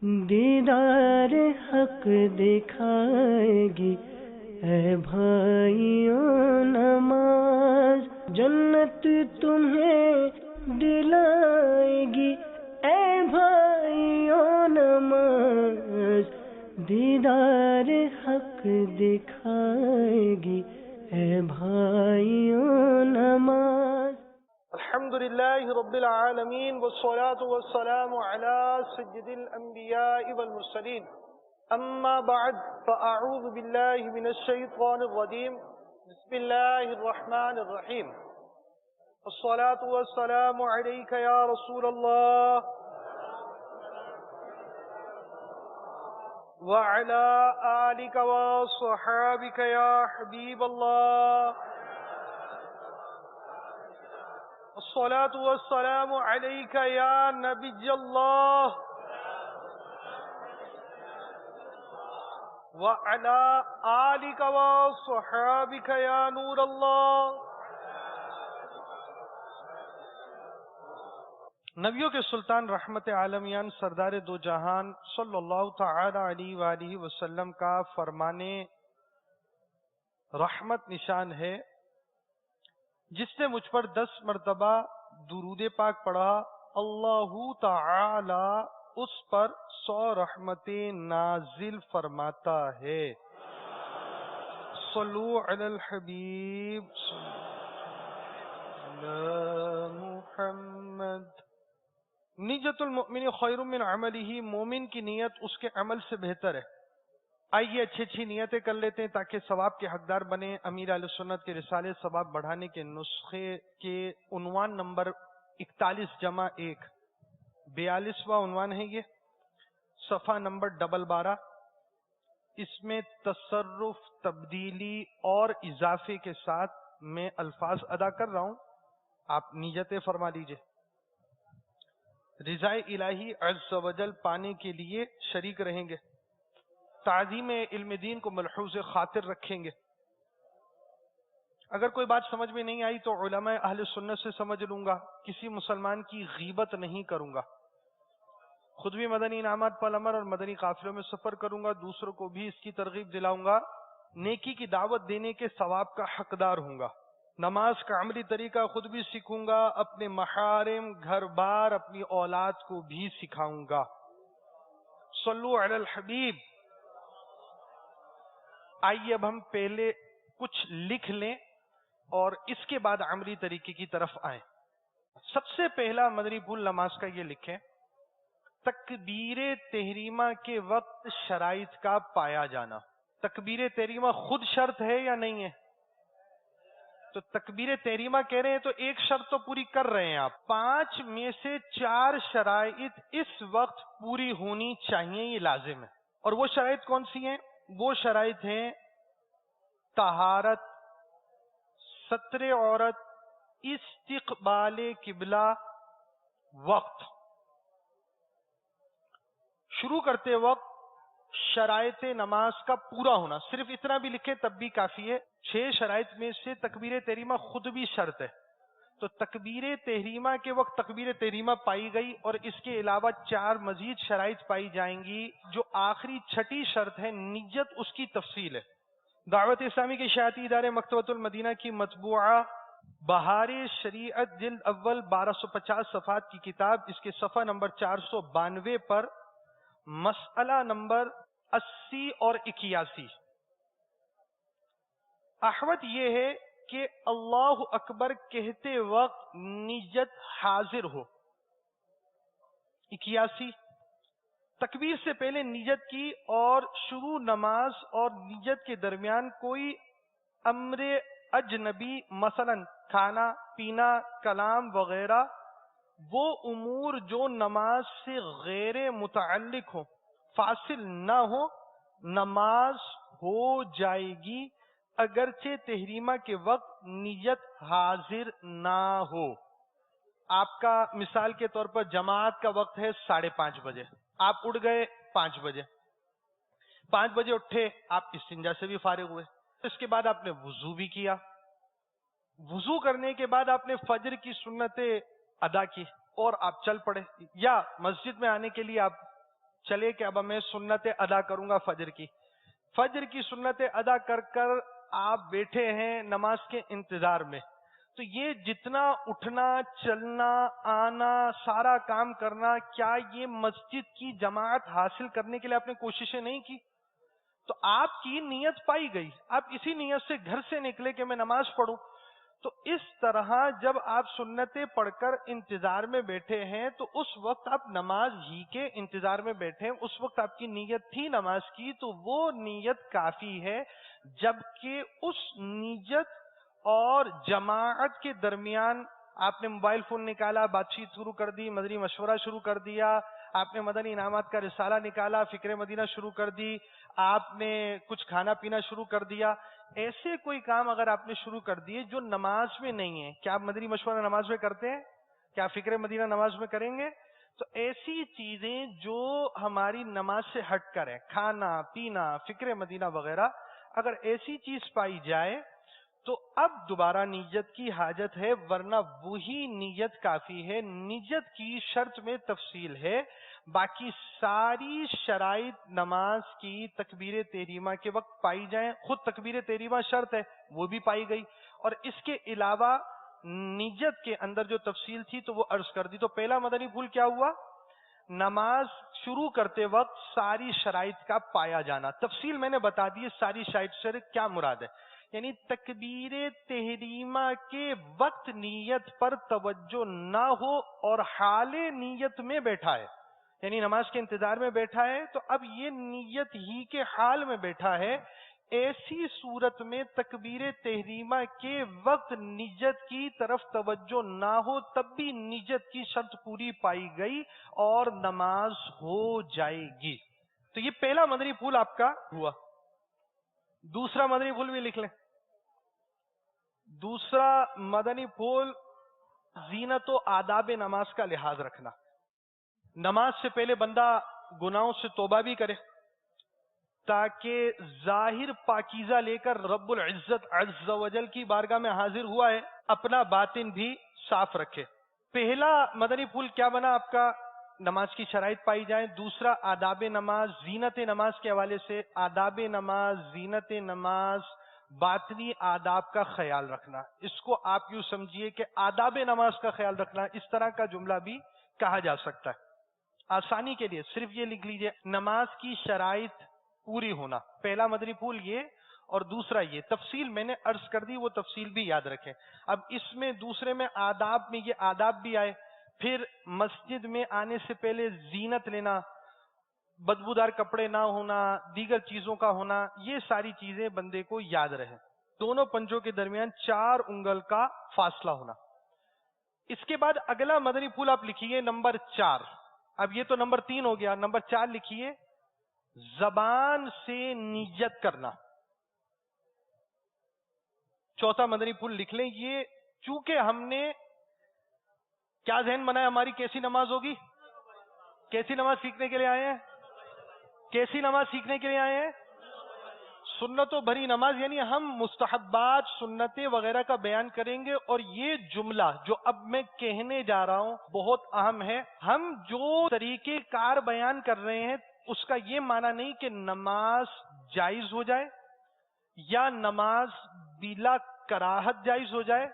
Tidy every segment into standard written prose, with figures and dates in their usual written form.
دیدار حق دکھائے گی اے بھائیوں نماز، جنت تمہیں دلائے گی اے بھائیوں نماز، دیدار حق دکھائے گی اے بھائیوں نماز۔ الحمد لله رب العالمين والصلاة والسلام على سيد الأنبياء والمرسلين، أما بعد فأعوذ بالله من الشيطان الرجيم، بسم الله الرحمن الرحيم، الصلاة والسلام عليك يا رسول الله وعلى آلك وصحابك يا حبيب الله، الصلاة والسلام عليك يا نبي الله وعلى آلك وصحابك يا نور الله۔ نبیوں کے سلطان رحمت عالمیان سردار دو جہان صلی اللہ تعالی علیہ وآلہ وسلم کا فرمانے رحمت نشان ہے، جس نے مجھ پر 10 مرتبہ درود پاک پڑھا، اللہ تعالی اس پر 100 رحمتیں نازل فرماتا ہے۔ صلو علی الحبیب محمد۔ نیت المؤمن خیر من عملہ، مومن کی نیت اس کے عمل سے بہتر ہے۔ آئیے اچھی اچھی نیتیں کر لیتے ہیں تاکہ ثواب کے حقدار بنیں۔ امیر اہل سنت کے رسالے ثواب بڑھانے کے نسخے کے عنوان نمبر 41+1، 42واں عنوان ہے، یہ صفحہ نمبر 12، اس میں تصرف، تبدیلی اور اضافے کے ساتھ میں الفاظ ادا کر رہا ہوں، آپ نیتیں فرما لیجئے۔ رضائے الہی عز و جل پانے کے لیے شریک رہیں گے، تعظیم علم دین کو ملحوظ خاطر رکھیں گے۔ اگر کوئی بات سمجھ میں نہیں آئی تو علماء اہل سنت سے سمجھ لوں گا، کسی مسلمان کی غیبت نہیں کروں گا، خود بھی مدنی انعامات پر عمل اور مدنی قافلوں میں سفر کروں گا، دوسروں کو بھی اس کی ترغیب دلاؤں گا، نیکی کی دعوت دینے کے ثواب کا حقدار ہوں گا، نماز کا عملی طریقہ خود بھی سیکھوں گا، اپنے محارم، گھر بار، اپنی اولاد کو بھی سکھاؤں گا۔ صلو علی الحبیب۔ آئیے اب ہم پہلے کچھ لکھ لیں اور اس کے بعد عملی طریقے کی طرف آئیں۔ سب سے پہلا مدنی پھول نماز کا یہ لکھیں، تکبیر تحریمہ کے وقت شرائط کا پایا جانا۔ تکبیر تحریمہ خود شرط ہے یا نہیں ہے؟ تو تکبیر تحریمہ کہہ رہے ہیں تو ایک شرط تو پوری کر رہے ہیں آپ، 5 میں سے 4 شرائط اس وقت پوری ہونی چاہیے، یہ لازم ہے۔ اور وہ شرائط کون سی ہیں؟ وہ شرائط ہیں طہارت، ستر عورت، استقبال قبلہ، وقت۔ شروع کرتے وقت شرائط نماز کا پورا ہونا، صرف اتنا بھی لکھیں تب بھی کافی ہے۔ 6 شرائط میں سے تکبیر تحریمہ خود بھی شرط ہے، تو تکبیر تحریمہ کے وقت تکبیر تحریمہ پائی گئی اور اس کے علاوہ 4 مزید شرائط پائی جائیں گی۔ جو آخری 6ٹھی شرط ہے نیت، اس کی تفصیل ہے۔ دعوت اسلامی کے اشاعتی ادارے مکتبۃ المدینہ کی مطبوعہ بہار شریعت جلد اول 1250 صفحات کی کتاب، اس کے صفحہ نمبر 492 پر مسئلہ نمبر 80 اور 81 احوت یہ ہے کہ اللہ اکبر کہتے وقت نیت حاضر ہو۔ 81 تکبیر سے پہلے نیت کی اور شروع نماز اور نیت کے درمیان کوئی امر اجنبی، مثلا کھانا پینا، کلام وغیرہ، وہ امور جو نماز سے غیر متعلق ہو، فاصل نہ ہو، نماز ہو جائے گی اگرچہ تحریمہ کے وقت نیت حاضر نہ ہو۔ آپ کا مثال کے طور پر جماعت کا وقت ہے 5:30 بجے، آپ اٹھ گئے 5 بجے، 5 بجے اٹھے، آپ استنجا سے بھی فارغ ہوئے، اس کے بعد آپ نے وضو بھی کیا، وضو کرنے کے بعد آپ نے فجر کی سنتیں ادا کی اور آپ چل پڑے، یا مسجد میں آنے کے لیے آپ چلے کہ اب میں سنتیں ادا کروں گا فجر کی سنتیں ادا کر کر آپ بیٹھے ہیں نماز کے انتظار میں، تو یہ جتنا اٹھنا چلنا آنا سارا کام کرنا، کیا یہ مسجد کی جماعت حاصل کرنے کے لیے آپ نے کوششیں نہیں کی؟ تو آپ کی نیت پائی گئی، آپ اسی نیت سے گھر سے نکلے کہ میں نماز پڑھوں. تو اس طرح جب آپ سنتیں پڑھ کر انتظار میں بیٹھے ہیں تو اس وقت آپ نماز ہی کے انتظار میں بیٹھے ہیں، اس وقت آپ کی نیت تھی نماز کی، تو وہ نیت کافی ہے. جبکہ اس نیت اور جماعت کے درمیان آپ نے موبائل فون نکالا، بات چیت شروع کر دی، مدنی مشورہ شروع کر دیا، آپ نے مدنی انعامات کا رسالہ نکالا، فکر مدینہ شروع کر دی، آپ نے کچھ کھانا پینا شروع کر دیا، ایسے کوئی کام اگر آپ نے شروع کر دیے جو نماز میں نہیں ہے. کیا آپ مدنی مشورہ نماز میں کرتے ہیں؟ کیا فکر مدینہ نماز میں کریں گے؟ تو ایسی چیزیں جو ہماری نماز سے ہٹ کر ہیں، کھانا پینا فکر مدینہ وغیرہ، اگر ایسی چیز پائی جائے تو اب دوبارہ نیت کی حاجت ہے، ورنہ وہی نیت کافی ہے. نیت کی شرط میں تفصیل ہے، باقی ساری شرائط نماز کی تکبیر تحریمہ کے وقت پائی جائیں. خود تکبیر تحریمہ شرط ہے، وہ بھی پائی گئی، اور اس کے علاوہ نیت کے اندر جو تفصیل تھی تو وہ عرض کر دی. تو پہلا مدنی پھول کیا ہوا؟ نماز شروع کرتے وقت ساری شرائط کا پایا جانا. تفصیل میں نے بتا دی، ساری شرائط سے کیا مراد ہے، یعنی تکبیر تحریمہ کے وقت نیت پر توجہ نہ ہو اور حال نیت میں بیٹھا ہے، یعنی نماز کے انتظار میں بیٹھا ہے تو اب یہ نیت ہی کے حال میں بیٹھا ہے. ایسی صورت میں تکبیر تحریمہ کے وقت نیت کی طرف توجہ نہ ہو تب بھی نیت کی شرط پوری پائی گئی اور نماز ہو جائے گی. تو یہ پہلا مدنی پھول آپ کا ہوا. دوسرا مدنی پھول بھی لکھ لیں. دوسرا مدنی پھول زینت و آداب نماز کا لحاظ رکھنا. نماز سے پہلے بندہ گناہوں سے توبہ بھی کرے تاکہ ظاہر پاکیزہ لے کر رب العزت عز و جل کی بارگاہ میں حاضر ہوا ہے، اپنا باطن بھی صاف رکھے. پہلا مدنی پھول کیا بنا آپ کا؟ نماز کی شرائط پائی جائیں. دوسرا آداب نماز، زینت نماز کے حوالے سے آداب نماز، زینت نماز، باطنی آداب کا خیال رکھنا. اس کو آپ یوں سمجھیے کہ آداب نماز کا خیال رکھنا، اس طرح کا جملہ بھی کہا جا سکتا ہے. آسانی کے لیے صرف یہ لکھ لیجئے، نماز کی شرائط پوری ہونا. پہلا مدنی پھول یہ، اور دوسرا یہ. تفصیل میں نے عرض کر دی، وہ تفصیل بھی یاد رکھیں. اب اس میں دوسرے میں آداب میں یہ آداب بھی آئے. پھر مسجد میں آنے سے پہلے زینت لینا، بدبودار کپڑے نہ ہونا، دیگر چیزوں کا ہونا، یہ ساری چیزیں بندے کو یاد رہے. دونوں پنجوں کے درمیان 4 انگل کا فاصلہ ہونا. اس کے بعد اگلا مدنی پھول آپ لکھیے نمبر 4. اب یہ تو نمبر 3 ہو گیا، نمبر 4 لکھیے، زبان سے نیت کرنا. چوتھا مدنی پھول لکھ لیں. یہ چونکہ ہم نے کیا ذہن بنایا ہماری کیسی نماز ہوگی؟ کیسی نماز سیکھنے کے لیے آئے ہیں؟ کیسی نماز سیکھنے کے لیے آئے ہیں؟ سنتوں بھری نماز. یعنی ہم مستحبات سنتیں وغیرہ کا بیان کریں گے، اور یہ جملہ جو اب میں کہنے جا رہا ہوں بہت اہم ہے. ہم جو طریقے کار بیان کر رہے ہیں اس کا یہ معنی نہیں کہ نماز جائز ہو جائے یا نماز بلا کراہت جائز ہو جائے،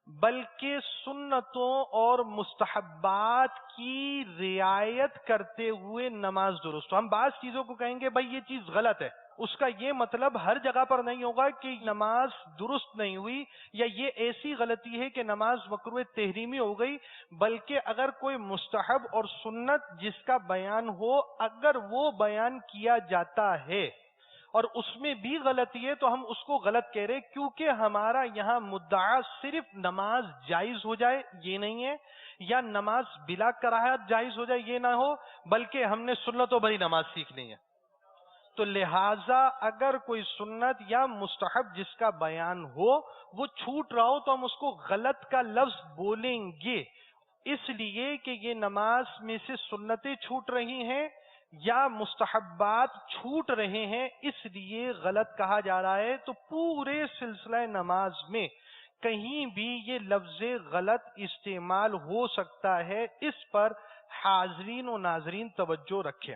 بلکہ سنتوں اور مستحبات کی رعایت کرتے ہوئے نماز درست ہو. ہم بعض چیزوں کو کہیں گے بھائی یہ چیز غلط ہے، اس کا یہ مطلب ہر جگہ پر نہیں ہوگا کہ نماز درست نہیں ہوئی یا یہ ایسی غلطی ہے کہ نماز مکروہ تحریمی ہو گئی، بلکہ اگر کوئی مستحب اور سنت جس کا بیان ہو، اگر وہ بیان کیا جاتا ہے اور اس میں بھی غلطی ہے تو ہم اس کو غلط کہہ رہے، کیونکہ ہمارا یہاں مدعا صرف نماز جائز ہو جائے یہ نہیں ہے، یا نماز بلا کراہت جائز ہو جائے یہ نہ ہو، بلکہ ہم نے سنتوں بھری نماز سیکھنی ہے. تو لہٰذا اگر کوئی سنت یا مستحب جس کا بیان ہو وہ چھوٹ رہا ہو تو ہم اس کو غلط کا لفظ بولیں گے، اس لیے کہ یہ نماز میں سے سنتیں چھوٹ رہی ہیں یا مستحبات چھوٹ رہے ہیں، اس لیے غلط کہا جا رہا ہے. تو پورے سلسلہ نماز میں کہیں بھی یہ لفظ غلط استعمال ہو سکتا ہے، اس پر حاضرین و ناظرین توجہ رکھیں.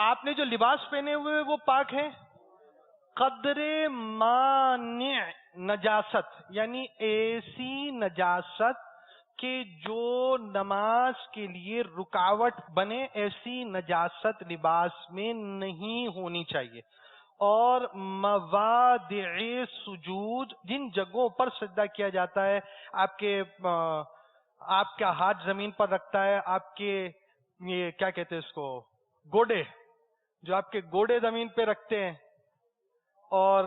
آپ نے جو لباس پہنے ہوئے وہ پاک ہیں. قدر مانع نجاست یعنی ایسی نجاست کہ جو نماز کے لیے رکاوٹ بنے، ایسی نجاست لباس میں نہیں ہونی چاہیے. اور مواضع سجود، جن جگہوں پر سجدہ کیا جاتا ہے، آپ کا ہاتھ زمین پر رکھتا ہے، آپ کے یہ کیا کہتے ہیں اس کو، گوڑے، جو آپ کے گوڑے زمین پہ رکھتے ہیں، اور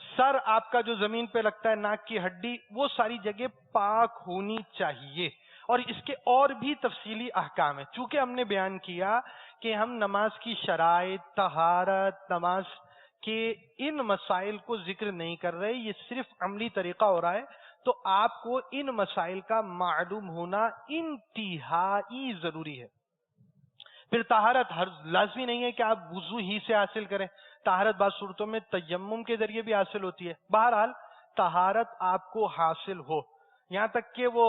سر آپ کا جو زمین پہ لگتا ہے، ناک کی ہڈی، وہ ساری جگہ پاک ہونی چاہیے. اور اس کے اور بھی تفصیلی احکام ہیں. چونکہ ہم نے بیان کیا کہ ہم نماز کی شرائط، طہارت، نماز کے ان مسائل کو ذکر نہیں کر رہے، یہ صرف عملی طریقہ ہو رہا ہے. تو آپ کو ان مسائل کا معلوم ہونا انتہائی ضروری ہے. پھر طہارت ہر لازمی نہیں ہے کہ آپ وضو ہی سے حاصل کریں. طہارت بعض صورتوں میں تیمم کے ذریعے بھی حاصل ہوتی ہے. بہرحال طہارت آپ کو حاصل ہو، یہاں تک کہ وہ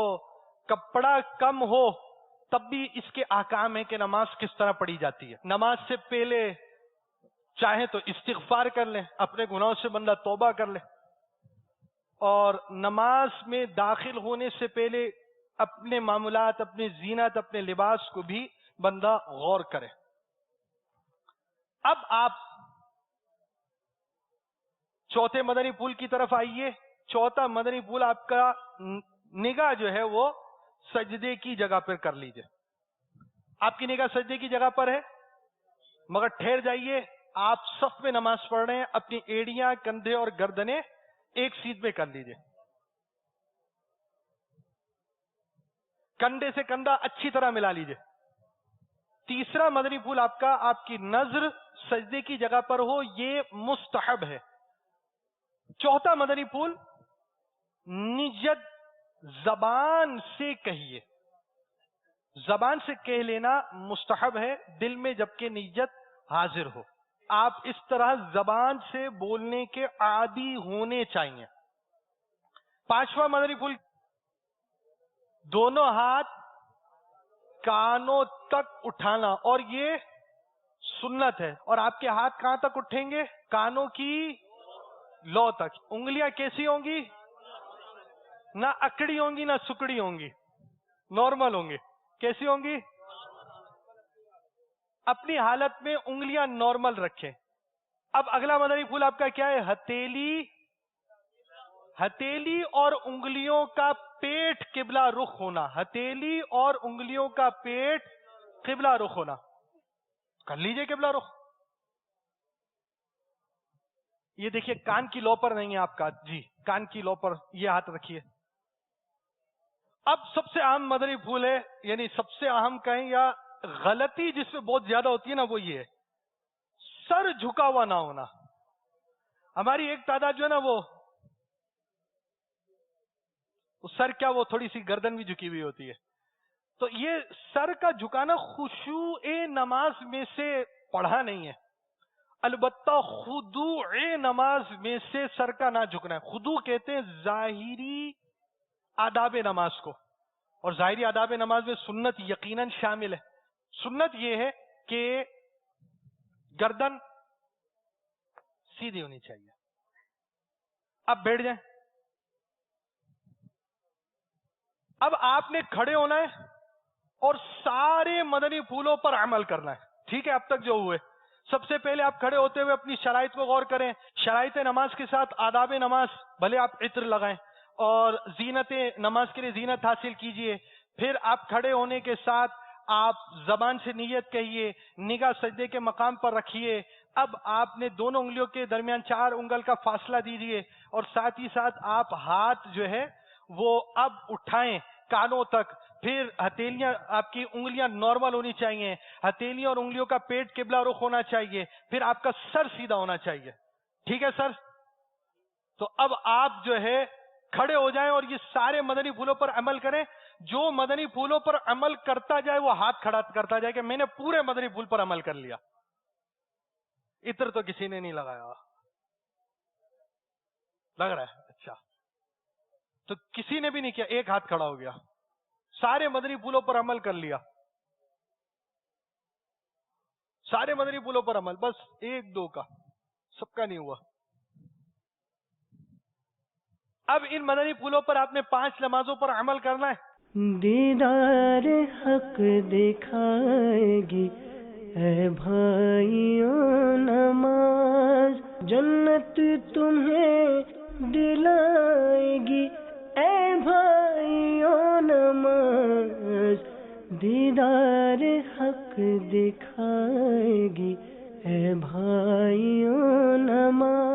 کپڑا کم ہو تب بھی اس کے احکام ہے کہ نماز کس طرح پڑھی جاتی ہے. نماز سے پہلے چاہے تو استغفار کر لیں، اپنے گناہوں سے بندہ توبہ کر لے، اور نماز میں داخل ہونے سے پہلے اپنے معاملات، اپنے زینت، اپنے لباس کو بھی بندہ غور کرے. اب آپ چوتھے مدنی پھول کی طرف آئیے. چوتھا مدنی پھول آپ کا نگاہ جو ہے وہ سجدے کی جگہ پر کر لیجئے. آپ کی نگاہ سجدے کی جگہ پر ہے، مگر ٹھہر جائیے. آپ صف میں نماز پڑھ رہے ہیں، اپنی ایڑیاں، کندھے اور گردنیں ایک سیدھ پہ کر لیجئے. کندھے سے کندھا اچھی طرح ملا لیجئے. تیسرا مدنی پھول آپ کا، آپ کی نظر سجدے کی جگہ پر ہو، یہ مستحب ہے. چوتھا مدنی پھول، نیت زبان سے کہیے. زبان سے کہہ لینا مستحب ہے، دل میں جبکہ نیت حاضر ہو. آپ اس طرح زبان سے بولنے کے عادی ہونے چاہیے. پانچواں مدنی پھول، دونوں ہاتھ کانوں تک اٹھانا، اور یہ سنت ہے. اور آپ کے ہاتھ کہاں تک اٹھیں گے؟ کانوں کی لو تک. انگلیاں کیسی ہوں گی؟ نہ اکڑی ہوں گی نہ سکڑی ہوں گی، نارمل ہوں گی. کیسی ہوں گی؟ اپنی حالت میں انگلیاں نارمل رکھیں. اب اگلا مدنی پھول آپ کا کیا ہے؟ ہتھیلی اور انگلیوں کا پیٹ قبلہ رخ ہونا. ہتھیلی اور انگلیوں کا پیٹ قبلہ رخ ہونا. کر لیجئے قبلہ رخ. یہ دیکھیے کان کی لو پر نہیں ہے آپ کا، جی کان کی لو پر یہ ہاتھ رکھیے. اب سب سے اہم مدنی پھول ہے، یعنی سب سے اہم کہیں یا غلطی جس میں بہت زیادہ ہوتی ہے نا، وہ یہ ہے سر جھکا ہوا نہ ہونا. ہماری ایک تعداد جو ہے نا، وہ سر کیا، وہ تھوڑی سی گردن بھی جھکی ہوئی ہوتی ہے. تو یہ سر کا جھکانا خشوع نماز میں سے پڑھا نہیں ہے. البتہ خضوع نماز میں سے سر کا نہ جھکنا ہے. خضوع کہتے ہیں ظاہری آداب نماز کو، اور ظاہری آداب نماز میں سنت یقیناً شامل ہے. سنت یہ ہے کہ گردن سیدھی ہونی چاہیے. اب بیٹھ جائیں. اب آپ نے کھڑے ہونا ہے اور سارے مدنی پھولوں پر عمل کرنا ہے. ٹھیک ہے، اب تک جو ہوئے، سب سے پہلے آپ کھڑے ہوتے ہوئے اپنی شرائط کو غور کریں. شرائط نماز کے ساتھ آداب نماز، بھلے آپ عطر لگائیں، اور زینت نماز کے لیے زینت حاصل کیجئے. پھر آپ کھڑے ہونے کے ساتھ آپ زبان سے نیت کہیے، نگاہ سجدے کے مقام پر رکھیے. اب آپ نے دونوں انگلیوں کے درمیان 4 انگل کا فاصلہ دیجئے، اور ساتھ ہی ساتھ آپ ہاتھ جو ہے وہ اب اٹھائیں کانوں تک. پھر ہتھیلیاں، آپ کی انگلیاں نارمل ہونی چاہیے. ہتھیلیاں اور انگلیوں کا پیٹ قبلہ رخ ہونا چاہیے. پھر آپ کا سر سیدھا ہونا چاہیے. ٹھیک ہے سر؟ تو اب آپ جو ہے کھڑے ہو جائیں اور یہ سارے مدنی پھولوں پر عمل کریں. جو مدنی پھولوں پر عمل کرتا جائے وہ ہاتھ کھڑا کرتا جائے کہ میں نے پورے مدنی پھول پر عمل کر لیا. عطر تو کسی نے نہیں لگایا، لگ رہا ہے اچھا، تو کسی نے بھی نہیں کیا، ایک ہاتھ کھڑا ہو گیا. سارے مدنی پھولوں پر عمل کر لیا. سارے مدنی پھولوں پر عمل، بس ایک دو کا، سب کا نہیں ہوا۔ اب ان مدنی پھولوں پر آپ نے 5 نمازوں پر عمل کرنا ہے۔ دیدار حق دکھائے گی اے بھائیوں نماز، جنت تمہیں دلائے گی اے بھائیوں نماز، دیدار حق دکھائے گی اے بھائیوں نماز۔